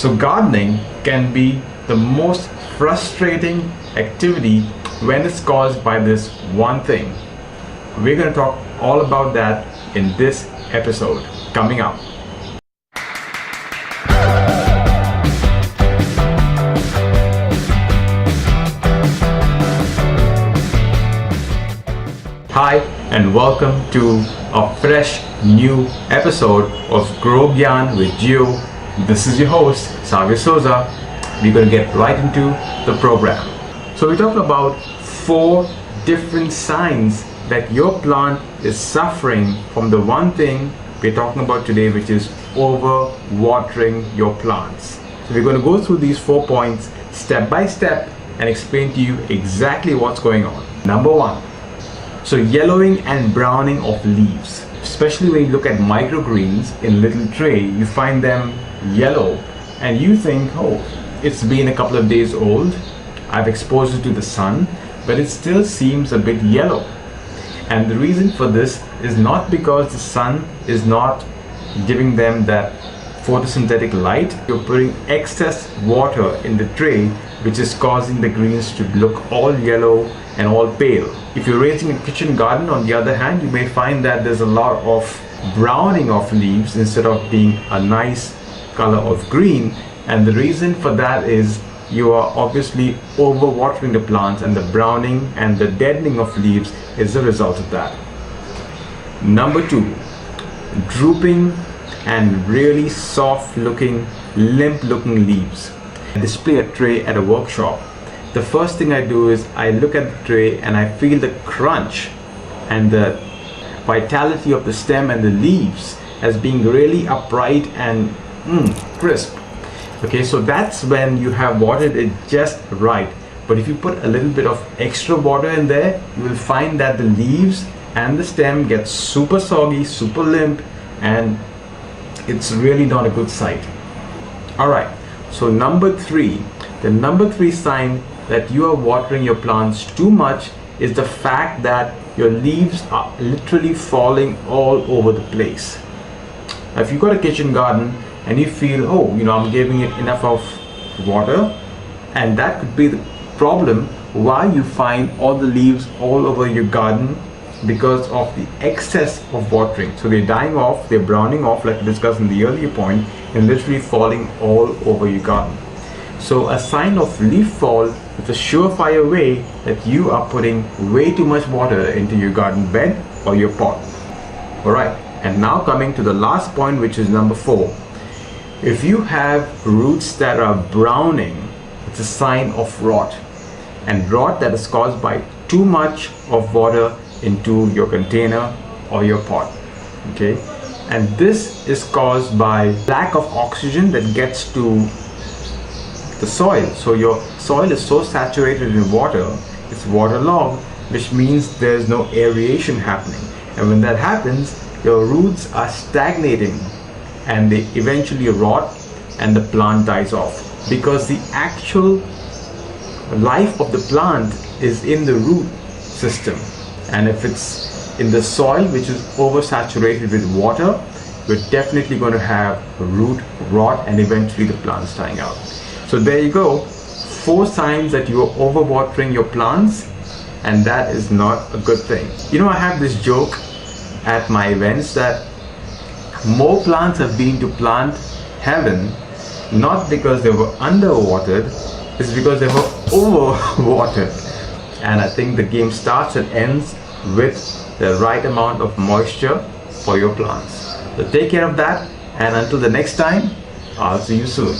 So gardening can be the most frustrating activity when it's caused by this one thing. We're going to talk all about that in this episode coming up. Hi and welcome to a fresh new episode of Grow Gyan with Gio. This is your host Savio. We're going to get right into the program. So we talk about 4 different signs that your plant is suffering from the one thing we're talking about today, which is over-watering your plants. So we're going to go through these 4 points step by step and explain to you exactly what's going on. Number 1. So yellowing and browning of leaves. Especially when you look at microgreens in little tray, you find them yellow and you think, oh, it's been a couple of days old, I've exposed it to the sun, but it still seems a bit yellow. And the reason for this is not because the sun is not giving them that photosynthetic light. You're putting excess water in the tray, which is causing the greens to look all yellow and all pale. If you're raising a kitchen garden, on the other hand, you may find that there's a lot of browning of leaves instead of being a nice color of green. And the reason for that is you are obviously overwatering the plants, and the browning and the deadening of leaves is a result of that. Number 2, drooping and really soft looking, limp looking leaves. I display a tray at a workshop. The first thing I do is I look at the tray and I feel the crunch and the vitality of the stem and the leaves as being really upright and crisp. Okay, so that's when you have watered it just right. But if you put a little bit of extra water in there, you will find that the leaves and the stem get super soggy, super limp, and it's really not a good sight. Alright, so number 3, the number 3 sign that you are watering your plants too much is the fact that your leaves are literally falling all over the place. Now, if you've got a kitchen garden and you feel, oh, I'm giving it enough of water, and that could be the problem why you find all the leaves all over your garden, because of the excess of watering. So they're dying off, they're browning off like we discussed in the earlier point, and literally falling all over your garden. So a sign of leaf fall is a surefire way that you are putting way too much water into your garden bed or your pot. Alright, and now coming to the last point, which is number 4. If you have roots that are browning, it's a sign of rot. And rot that is caused by too much of water into your container or your pot. Okay, and this is caused by lack of oxygen that gets to the soil. So your soil is so saturated in water, it's waterlogged, which means there's no aeration happening. And when that happens, your roots are stagnating and they eventually rot and the plant dies off, because the actual life of the plant is in the root system. And if it's in the soil, which is oversaturated with water, we're definitely going to have root rot and eventually the plants dying out. So there you go, 4 signs that you are overwatering your plants, and that is not a good thing. I have this joke at my events that more plants have been to plant heaven, not because they were underwatered, it's because they were overwatered. And I think the game starts and ends with the right amount of moisture for your plants. So take care of that, and until the next time, I'll see you soon.